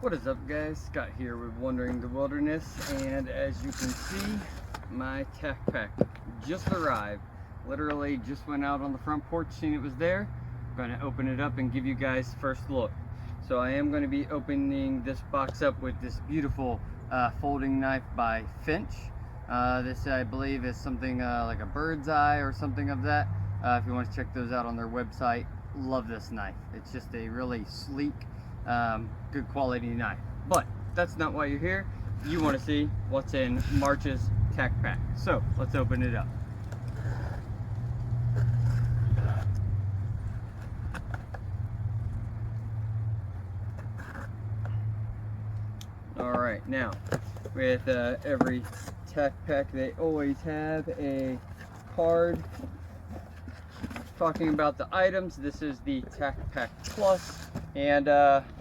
What is up, guys? Scott here with Wandering the Wilderness, and as you can see, my TACPACK just arrived. Literally just went out on the front porch, seen it was there. I'm going to open it up and give you guys first look. So I am going to be opening this box up with this beautiful folding knife by Finch. This I believe is something like a bird's eye or something of that. If you want to check those out on their website, love this knife. It's just a really sleek, good quality knife. But that's not why you're here. You want to see what's in March's TACPACK. So let's open it up. Alright, now with every TACPACK they always have a card talking about the items. This is the TACPACK Plus, and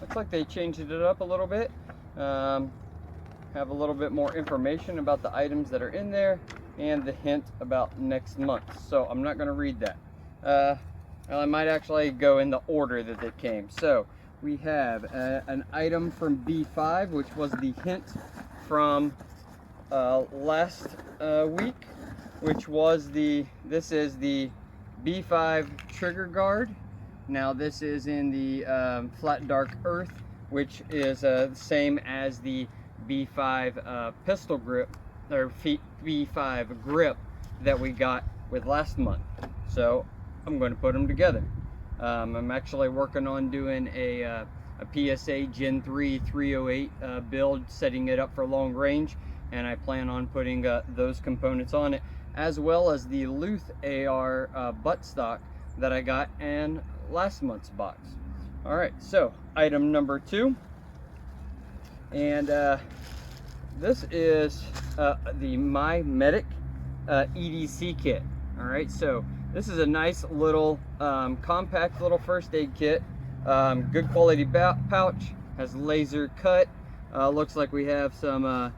looks like they changed it up a little bit. Have a little bit more information about the items that are in there and the hint about next month. So I'm not going to read that. Well, I might actually go in the order that they came. So we have an item from B5, which was the hint from last week, which was this is the B5 trigger guard. Now this is in the flat dark earth, which is the same as the B5 pistol grip, or B5 grip that we got with last month. So I'm going to put them together. I'm actually working on doing a PSA Gen 3 308 build, setting it up for long range, and I plan on putting those components on it, as well as the Luth AR buttstock that I got in last month's box. Alright, so item number 2, and this is the MyMedic EDC kit. Alright, so this is a nice little compact little first aid kit. Good quality pouch, has laser cut. Looks like we have some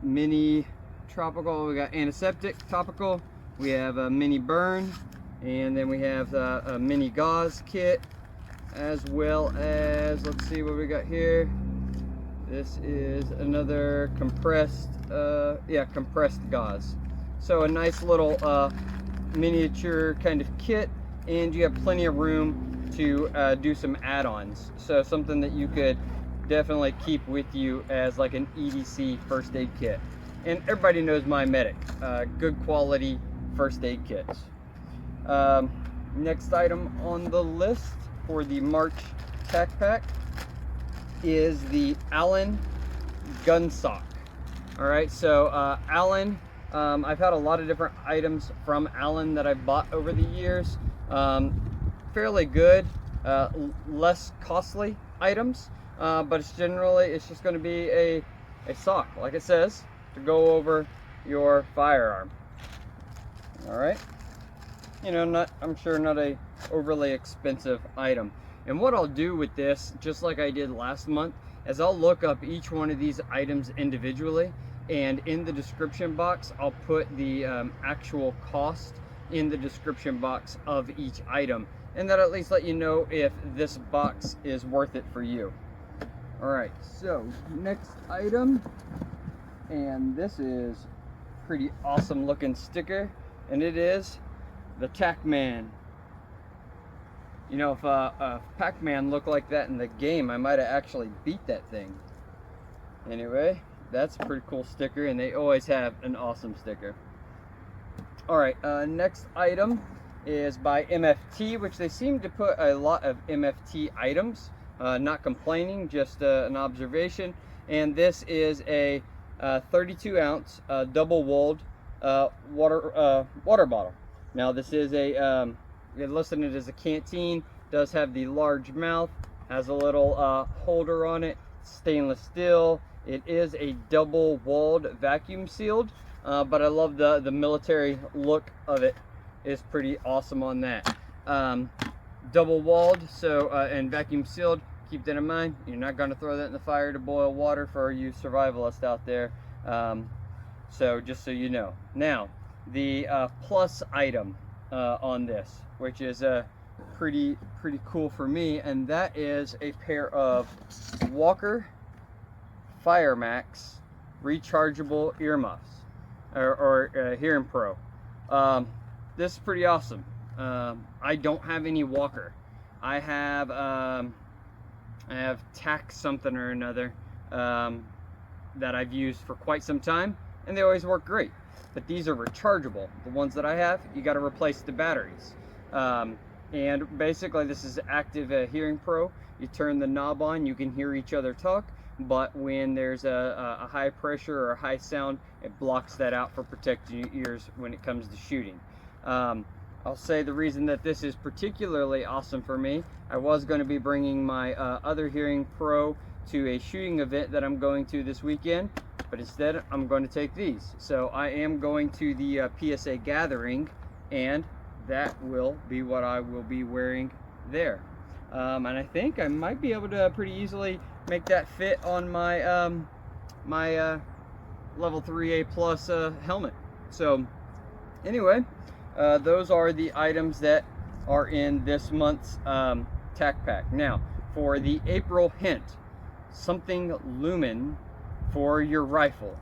mini tropical, we got antiseptic topical, we have a mini burn, and then we have a mini gauze kit, as well as, let's see what we got here. This is another compressed compressed gauze. So a nice little miniature kind of kit, and you have plenty of room to do some add-ons. So something that you could definitely keep with you as like an EDC first aid kit. And everybody knows MyMedic, good quality first aid kits. Next item on the list for the March TACPACK is the Allen gun sock. All right, so Allen, I've had a lot of different items from Allen that I've bought over the years. Fairly good, less costly items, but it's just going to be a sock, like it says, to go over your firearm. All right, you know, I'm sure not a overly expensive item. And what I'll do with this, just like I did last month, is I'll look up each one of these items individually, and in the description box I'll put the actual cost in the description box of each item, and that'll at least let you know if this box is worth it for you. Alright, so next item, and this is pretty awesome looking sticker, and it is the Pac-Man. You know, if Pac-Man looked like that in the game, I might have actually beat that thing. Anyway, that's a pretty cool sticker, and they always have an awesome sticker. Alright, next item is by MFT, which they seem to put a lot of MFT items. Not complaining, just an observation. And this is a 32 ounce double-walled water bottle. Now this is a, they listed it as a canteen, does have the large mouth, has a little holder on it, stainless steel. It is a double-walled vacuum sealed, but I love the military look of it. Is pretty awesome on that. Double-walled, so and vacuum sealed. Keep that in mind. You're not going to throw that in the fire to boil water for you survivalists out there. So just so you know. Now, the plus item on this, which is pretty cool for me, and that is a pair of Walker firemax rechargeable earmuffs, or Hearing Pro. This is pretty awesome. I don't have any Walker. I have TAC something or another that I've used for quite some time, and they always work great. But these are rechargeable. The ones that I have, you got to replace the batteries. And basically, this is active Hearing Pro. You turn the knob on, you can hear each other talk, but when there's a high pressure or a high sound, it blocks that out for protecting your ears when it comes to shooting. I'll say the reason that this is particularly awesome for me, I was going to be bringing my other Hearing Pro to a shooting event that I'm going to this weekend, but instead I'm going to take these. So I am going to the PSA gathering, and that will be what I will be wearing there. And I think I might be able to pretty easily make that fit on my my level 3A plus helmet. So anyway, those are the items that are in this month's TACPACK. Now, for the April hint, something lumen for your rifle.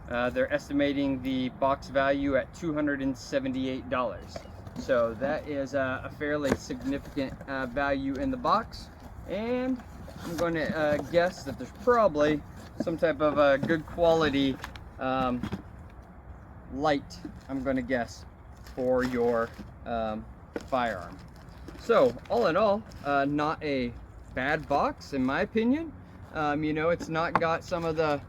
They're estimating the box value at $278. So that is a fairly significant value in the box. And I'm going to guess that there's probably some type of good quality light, I'm going to guess, for your firearm. So all in all, not a bad box in my opinion. You know, it's not got some of the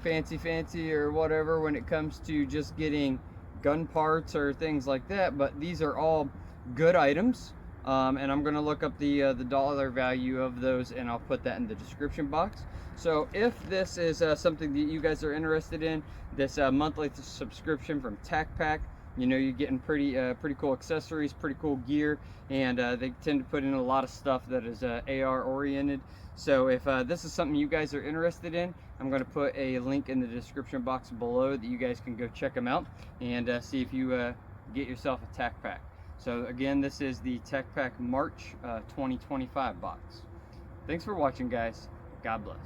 fancy or whatever when it comes to just getting gun parts or things like that, but these are all good items. And I'm going to look up the dollar value of those, and I'll put that in the description box. So if this is something that you guys are interested in, this monthly subscription from TACPACK, you know, you're getting pretty cool accessories, pretty cool gear, and they tend to put in a lot of stuff that is AR oriented. So if this is something you guys are interested in, I'm going to put a link in the description box below that you guys can go check them out and see if you get yourself a TACPACK. So again, this is the TACPACK March 2025 box. Thanks for watching, guys. God bless.